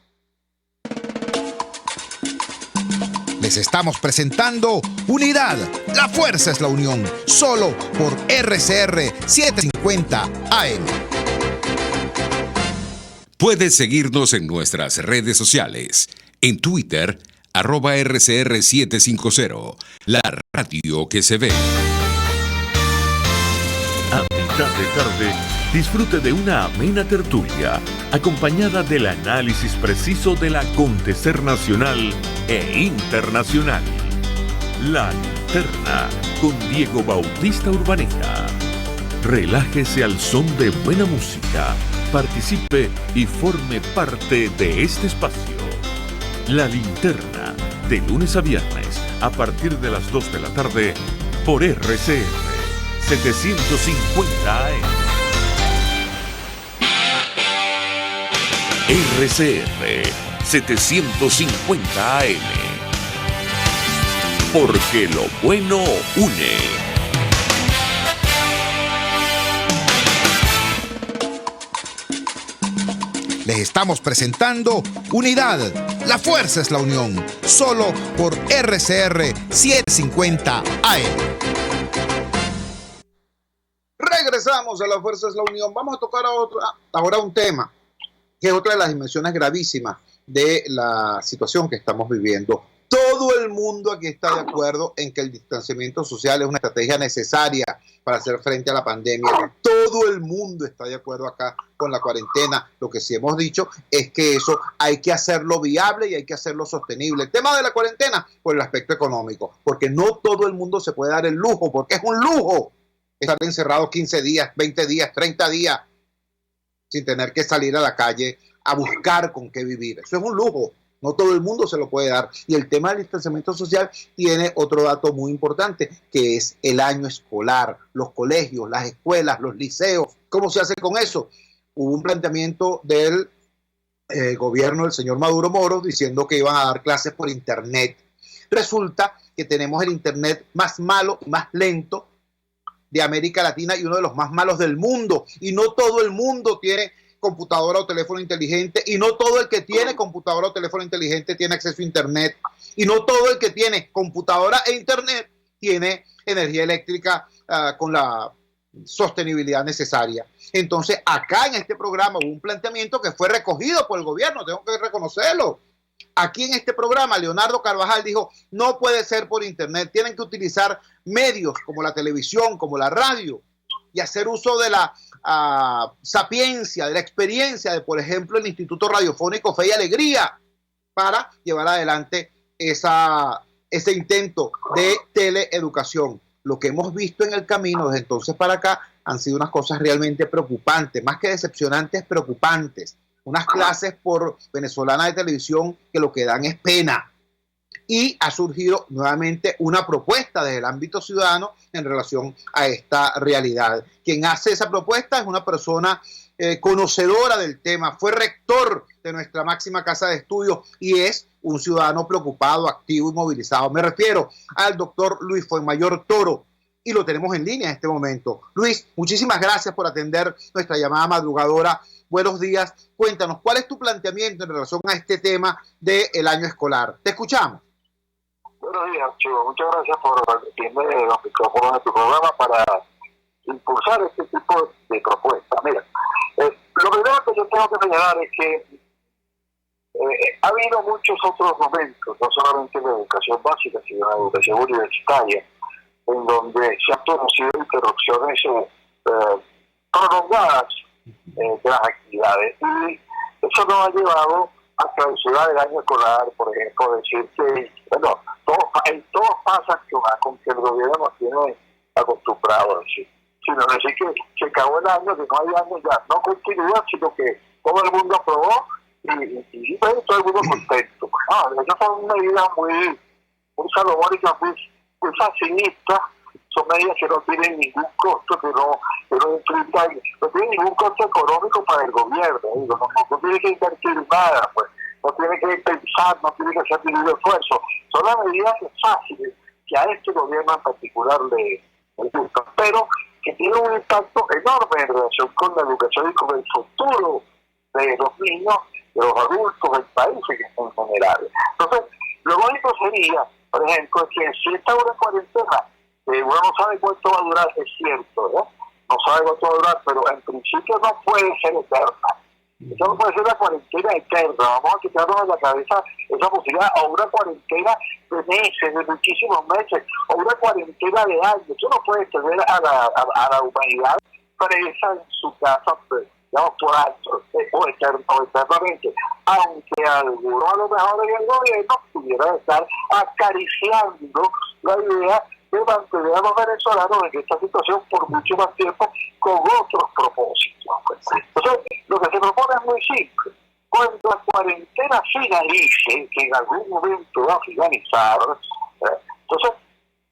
Les estamos presentando Unidad. La fuerza es la unión. Solo por RCR 750 AM. Puedes seguirnos en nuestras redes sociales. En Twitter, @RCR750. La radio que se ve. A mitad de tarde, disfrute de una amena tertulia, acompañada del análisis preciso del acontecer nacional e internacional. La Linterna, con Diego Bautista Urbaneta. Relájese al son de buena música, participe y forme parte de este espacio. La Linterna, De lunes a viernes, a partir de las 2 de la tarde, por RCR 750 AM. RCR 750 AM. Porque lo bueno une. Les estamos presentando Unidad. La fuerza es la unión. Solo por RCR 750 AM. Regresamos a La fuerza es la unión. Vamos a tocar ahora un tema que es otra de las dimensiones gravísimas de la situación que estamos viviendo. Todo el mundo aquí está de acuerdo en que el distanciamiento social es una estrategia necesaria para hacer frente a la pandemia. Todo el mundo está de acuerdo acá con la cuarentena. Lo que sí hemos dicho es que eso hay que hacerlo viable y hay que hacerlo sostenible. El tema de la cuarentena por el aspecto económico, porque no todo el mundo se puede dar el lujo, porque es un lujo estar encerrado 15 días, 20 días, 30 días sin tener que salir a la calle a buscar con qué vivir. Eso es un lujo. No todo el mundo se lo puede dar. Y el tema del distanciamiento social tiene otro dato muy importante, que es el año escolar, los colegios, las escuelas, los liceos. ¿Cómo se hace con eso? Hubo un planteamiento del gobierno del señor Maduro Moro diciendo que iban a dar clases por internet. Resulta que tenemos el internet más malo y más lento de América Latina y uno de los más malos del mundo. Y no todo el mundo tiene computadora o teléfono inteligente, y no todo el que tiene computadora o teléfono inteligente tiene acceso a internet, y no todo el que tiene computadora e internet tiene energía eléctrica con la sostenibilidad necesaria. Entonces acá en este programa hubo un planteamiento que fue recogido por el gobierno, tengo que reconocerlo. Aquí en este programa Leonardo Carvajal dijo: no puede ser por internet, tienen que utilizar medios como la televisión, como la radio, y hacer uso de la sapiencia, de la experiencia de, por ejemplo, el Instituto Radiofónico Fe y Alegría para llevar adelante ese intento de teleeducación. Lo que hemos visto en el camino desde entonces para acá han sido unas cosas realmente preocupantes, más que decepcionantes, preocupantes. Unas clases por venezolana de televisión que lo que dan es pena. Y ha surgido nuevamente una propuesta desde el ámbito ciudadano en relación a esta realidad. Quien hace esa propuesta es una persona conocedora del tema, fue rector de nuestra máxima casa de estudios y es un ciudadano preocupado, activo y movilizado. Me refiero al doctor Luis Fuenmayor Toro y lo tenemos en línea en este momento. Luis, muchísimas gracias por atender nuestra llamada madrugadora. Buenos días. Cuéntanos, ¿cuál es tu planteamiento en relación a este tema del año escolar? Te escuchamos. Buenos días, Chivo. Muchas gracias por permitirme los micrófonos de tu programa para impulsar este tipo de propuestas. Mira, lo primero que yo tengo que señalar es que ha habido muchos otros momentos, no solamente en la educación básica, sino en la educación universitaria, en donde se han producido interrupciones prolongadas de las actividades. Y eso nos ha llevado a clausurar el año escolar, por ejemplo, decir que, bueno, todo pasa con que el gobierno nos tiene acostumbrados a decir. Sino decir que se acabó el año, que no hay año ya, no continúa, sino que todo el mundo aprobó y todo el mundo contento. Esas son medidas muy salomónicas, muy facilistas, son medidas que no tienen ningún costo, que no tienen ningún costo económico para el gobierno, no tiene que invertir nada, pues, no tiene que pensar, no tiene que hacer ningún esfuerzo. Son las medidas fáciles que a este gobierno en particular le gustan, pero que tienen un impacto enorme en relación con la educación y con el futuro de los niños, de los adultos del país en general. Entonces, lo lógico sería, por ejemplo, que si esta una cuarentena, uno no sabe cuánto va a durar, es cierto, no sabe cuánto va a durar, pero en principio no puede ser eterna. Eso no puede ser una cuarentena eterna. Vamos a quitarnos de la cabeza esa posibilidad, o una cuarentena de meses, de muchísimos meses, o una cuarentena de años. Eso no puede tener a la humanidad presa en su casa, digamos, por alto, o eternamente. Aunque algunos a lo mejor en el gobierno pudieran estar acariciando la idea de mantener a los venezolanos en esta situación por mucho más tiempo con otros propósitos. Entonces, lo que se propone es muy simple. cuando la cuarentena finalice, que en algún momento va a finalizar, entonces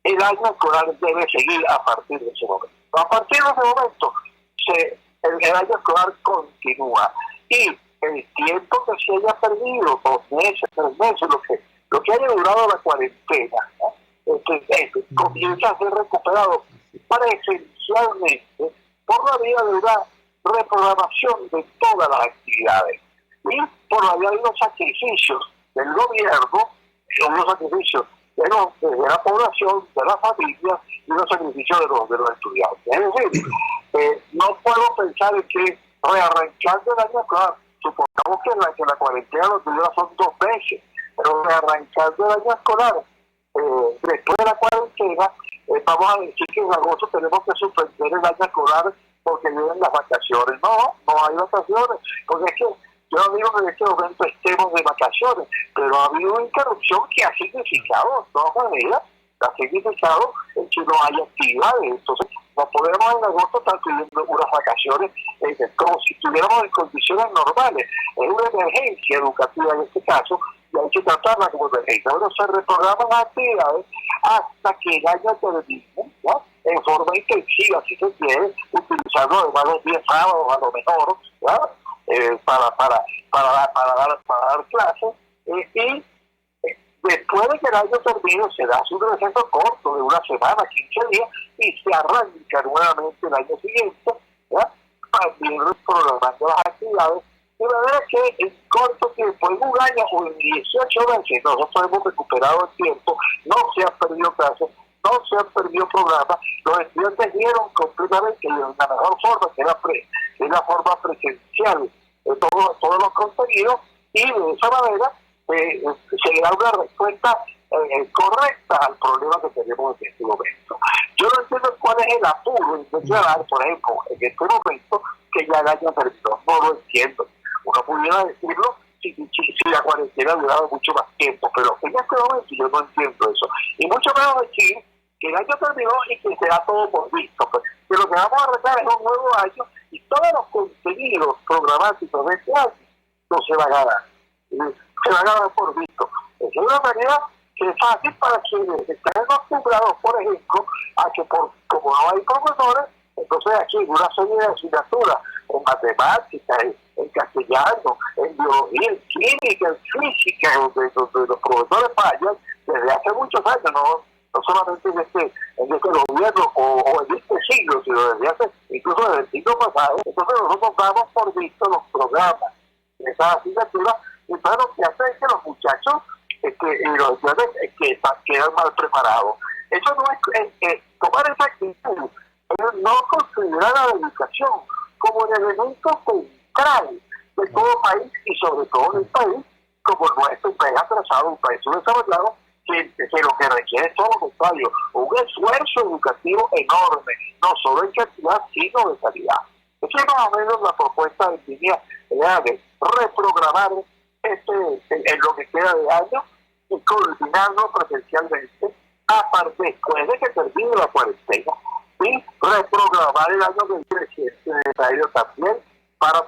el año escolar debe seguir a partir de ese momento. A partir de ese momento, el año escolar continúa y el tiempo que se haya perdido, 2 meses, 3 meses, lo que haya durado la cuarentena, comienza a ser recuperado presencialmente por la vía de una reprogramación de todas las actividades y por la vía de los sacrificios del gobierno, los sacrificios de la población, de la familia y los sacrificios de los estudiantes. Es decir, no puedo pensar en que rearrancando el año escolar, supongamos que la cuarentena lo que dura son 2 meses, pero rearrancando el año escolar, después de la cuarentena, vamos a decir que en agosto tenemos que suspender el año escolar porque vienen las vacaciones. No hay vacaciones, porque es que yo no digo que en este momento estemos de vacaciones, pero ha habido una interrupción que ha significado, de todas maneras, ha significado que no hay actividades. Entonces, no podemos en agosto estar pidiendo unas vacaciones como si estuviéramos en condiciones normales. Es una emergencia educativa en este caso, y hay que tratarla como emergencia. Bueno, se reprograman las actividades hasta que el año termine, ¿no? En forma intensiva, si se quiere, utilizando además los 10 sábados a lo mejor, ¿no? Para dar clases, y después de que el año termine se da un receso corto de 1 semana, 15 días, y se arranca nuevamente el año siguiente, ¿ya? También programando las actividades, de manera que en corto tiempo, en 1 año o en 18 meses, nosotros hemos recuperado el tiempo, no se han perdido clases, no se han perdido programas, los estudiantes vieron completamente y de la mejor forma, que es la forma presencial de todos los contenidos, y de esa manera se le da una respuesta correcta al problema que tenemos en este momento. Yo no entiendo cuál es el apuro en declarar, por ejemplo, en este momento, que ya el año terminó. No lo entiendo. Uno pudiera decirlo si la cuarentena ha durado mucho más tiempo, pero en este momento yo no entiendo eso. Y mucho menos decir que el año terminó y que se da todo por visto. Pues, que lo que vamos a arreglar es un nuevo año y todos los contenidos programáticos de este año no se van a dar. Se van a dar por visto. Es una manera que es fácil para quienes están acostumbrados, por ejemplo, a que como no hay profesores, entonces aquí una serie de asignaturas en matemáticas, en castellano, en biología, en química, en física, donde los profesores fallan desde hace muchos años, no solamente en este gobierno o en este siglo, sino desde hace, incluso desde el siglo pasado. Entonces nosotros damos por visto los programas de esas asignaturas, y entonces lo que hace es que los muchachos y los estudiantes quedan mal preparados. Eso no es tomar esa actitud, no considerar a la educación como el elemento central de todo país, y sobre todo en un país como nuestro, un país atrasado, un país subdesarrollado, que lo que requiere es todo lo contrario, un esfuerzo educativo enorme, no solo en cantidad, sino de calidad. Esa es más o menos la propuesta de línea de reprogramar en lo que queda de año y coordinarlo presencialmente después de que termine la cuarentena, y reprogramar el año que viene, si es necesario también, para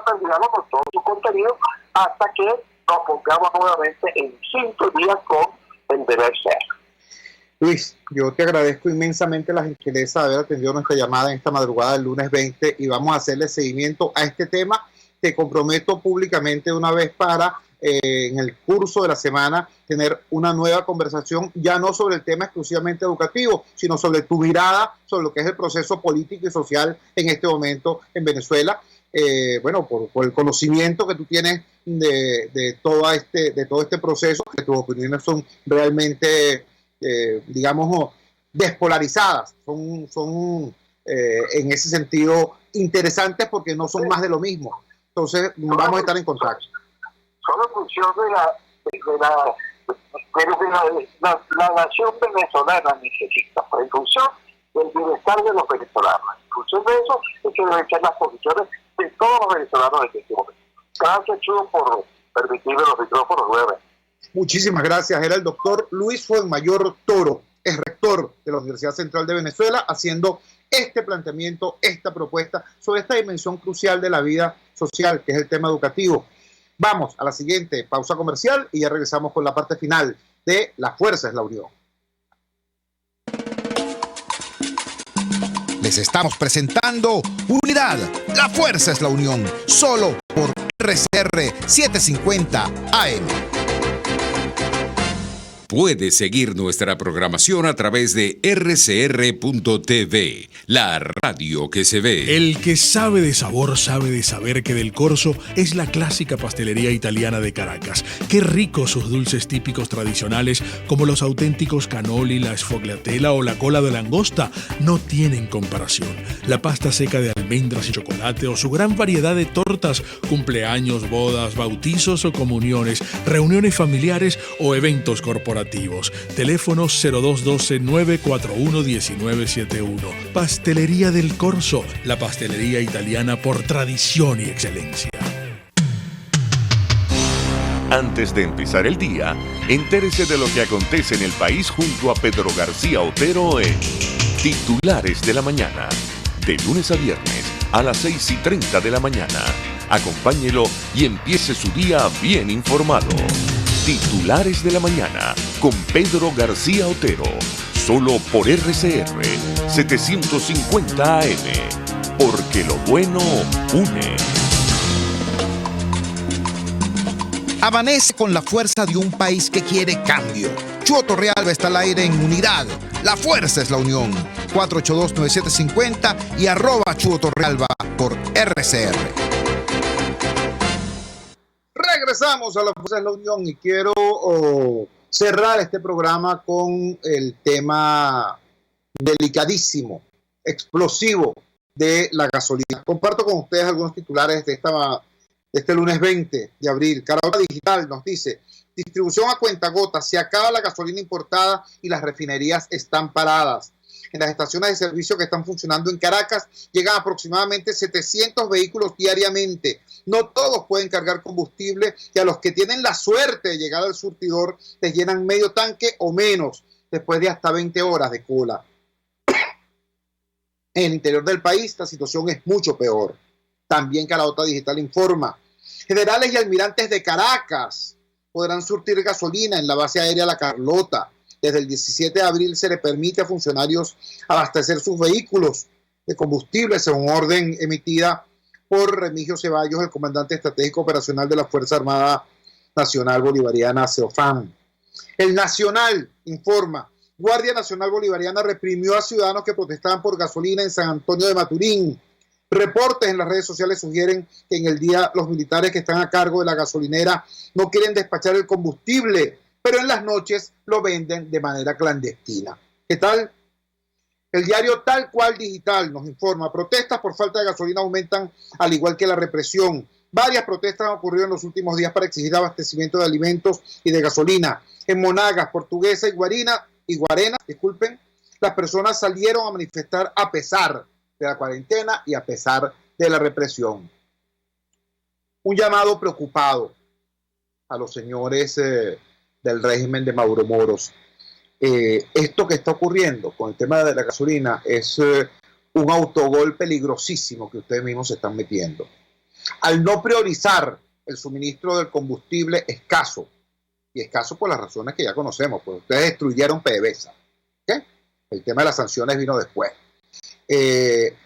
terminarlo con todo su contenido hasta que nos pongamos nuevamente en sintonía con el deber ser. Luis, yo te agradezco inmensamente la gentileza de haber atendido nuestra llamada en esta madrugada del lunes 20 y vamos a hacerle seguimiento a este tema. Te comprometo públicamente una vez para en el curso de la semana tener una nueva conversación, ya no sobre el tema exclusivamente educativo, sino sobre tu mirada sobre lo que es el proceso político y social en este momento en Venezuela. Bueno, por el conocimiento que tú tienes de todo este proceso, que tus opiniones son realmente, digamos, despolarizadas, son en ese sentido interesantes porque no son más de lo mismo. Entonces, vamos a estar en contacto. Solo en función de la nación venezolana necesita, pues, en función del bienestar de los venezolanos. En función de eso, es que deben ser las posiciones de todos los venezolanos en este momento. Gracias, Chudo, por permitirme los micrófonos nuevamente. Muchísimas gracias. Era el doctor Luis Fuenmayor Toro, es rector de la Universidad Central de Venezuela, haciendo este planteamiento, esta propuesta sobre esta dimensión crucial de la vida social, que es el tema educativo. Vamos a la siguiente pausa comercial y ya regresamos con la parte final de La Fuerza es la Unión. Les estamos presentando Unidad, la fuerza es la unión, solo por RCR 750 AM. Puedes seguir nuestra programación a través de rcr.tv, la radio que se ve. El que sabe de sabor sabe de saber que Del Corso es la clásica pastelería italiana de Caracas. Qué ricos sus dulces típicos tradicionales, como los auténticos cannoli, la sfogliatella o la cola de langosta, no tienen comparación. La pasta seca de almendras y chocolate o su gran variedad de tortas, cumpleaños, bodas, bautizos o comuniones, reuniones familiares o eventos corporativos. Teléfono 0212-941-1971. Pastelería Del Corso, la pastelería italiana por tradición y excelencia. Antes de empezar el día, entérese de lo que acontece en el país junto a Pedro García Otero en Titulares de la Mañana. De lunes a viernes a las 6:30 de la mañana. Acompáñelo y empiece su día bien informado. Titulares de la Mañana con Pedro García Otero, solo por RCR 750 AM, porque lo bueno une. Amanece con la fuerza de un país que quiere cambio. Chuo Torrealba está al aire en Unidad. La fuerza es la unión. 482-9750 y @Chuo Torrealba por RCR. Regresamos a La Fuerza de la Unión y quiero cerrar este programa con el tema delicadísimo, explosivo de la gasolina. Comparto con ustedes algunos titulares de este lunes 20 de abril. Carahota Digital nos dice: distribución a cuentagotas, se acaba la gasolina importada y las refinerías están paradas. En las estaciones de servicio que están funcionando en Caracas llegan aproximadamente 700 vehículos diariamente. No todos pueden cargar combustible y a los que tienen la suerte de llegar al surtidor les llenan medio tanque o menos después de hasta 20 horas de cola. En el interior del país la situación es mucho peor. También Carahota Digital informa: generales y almirantes de Caracas podrán surtir gasolina en la base aérea La Carlota. Desde el 17 de abril se le permite a funcionarios abastecer sus vehículos de combustible según orden emitida por Remigio Ceballos, el comandante estratégico operacional de la Fuerza Armada Nacional Bolivariana, CEOFAN. El Nacional informa: Guardia Nacional Bolivariana reprimió a ciudadanos que protestaban por gasolina en San Antonio de Maturín. Reportes en las redes sociales sugieren que en el día los militares que están a cargo de la gasolinera no quieren despachar el combustible, pero en las noches lo venden de manera clandestina. ¿Qué tal? El diario Tal Cual Digital nos informa: protestas por falta de gasolina aumentan al igual que la represión. Varias protestas han ocurrido en los últimos días para exigir abastecimiento de alimentos y de gasolina. En Monagas, Portuguesa y Guarena, las personas salieron a manifestar a pesar de la cuarentena y a pesar de la represión. Un llamado preocupado a los señores del régimen de Mauro Moros. Esto que está ocurriendo con el tema de la gasolina es un autogol peligrosísimo que ustedes mismos se están metiendo. Al no priorizar el suministro del combustible escaso, y escaso por las razones que ya conocemos, pues ustedes destruyeron PDVSA. ¿Okay? El tema de las sanciones vino después.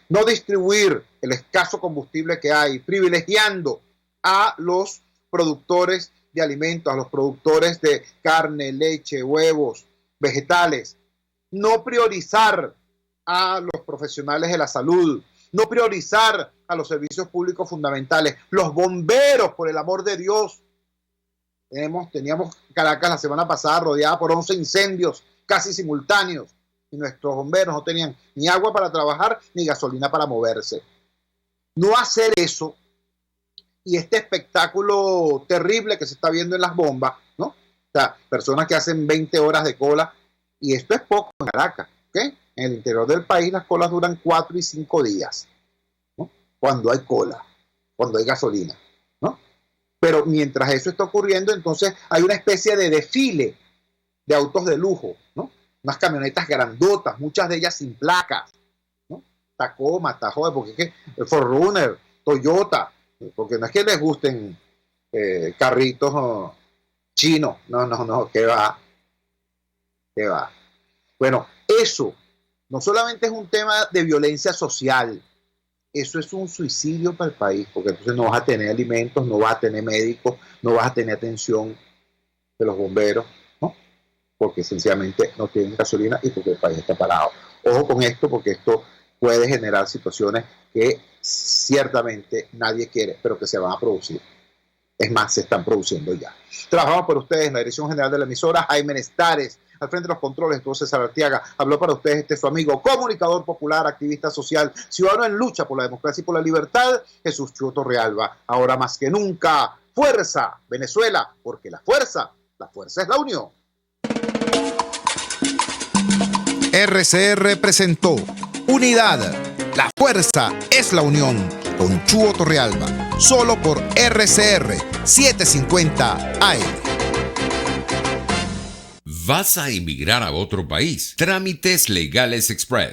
No distribuir el escaso combustible que hay, privilegiando a los productores de alimentos, a los productores de carne, leche, huevos, vegetales. No priorizar a los profesionales de la salud, no priorizar a los servicios públicos fundamentales, los bomberos, por el amor de Dios. Teníamos Caracas la semana pasada rodeada por 11 incendios casi simultáneos y nuestros bomberos no tenían ni agua para trabajar ni gasolina para moverse. No hacer eso y este espectáculo terrible que se está viendo en las bombas, ¿no? O sea, personas que hacen 20 horas de cola, y esto es poco en Caracas, ¿ok? En el interior del país las colas duran 4 y 5 días, ¿no? Cuando hay cola, cuando hay gasolina, ¿no? Pero mientras eso está ocurriendo, entonces hay una especie de desfile de autos de lujo, ¿no? unas camionetas grandotas, muchas de ellas sin placas, ¿no? Tacoma, Tahoe, porque es que Forerunner, Toyota, porque no es que les gusten carritos chinos, no, que va. Bueno, eso no solamente es un tema de violencia social, eso es un suicidio para el país, porque entonces no vas a tener alimentos, no vas a tener médicos, no vas a tener atención de los bomberos, ¿no? Porque sencillamente no tienen gasolina y porque el país está parado. Ojo con esto, porque esto puede generar situaciones que ciertamente nadie quiere, pero que se van a producir. Es más, se están produciendo ya. Trabajamos por ustedes en la dirección general de la emisora, Jaime Nestares. Al frente de los controles, entonces César Arteaga. Habló para ustedes su amigo, comunicador popular, activista social, ciudadano en lucha por la democracia y por la libertad, Jesús Chuo Torrealba. Ahora más que nunca, fuerza, Venezuela, porque la fuerza es la unión. RCR presentó Unidad, la fuerza es la unión, con Chuo Torrealba, solo por RCR 750 AM. ¿Vas a emigrar a otro país? Trámites Legales Express.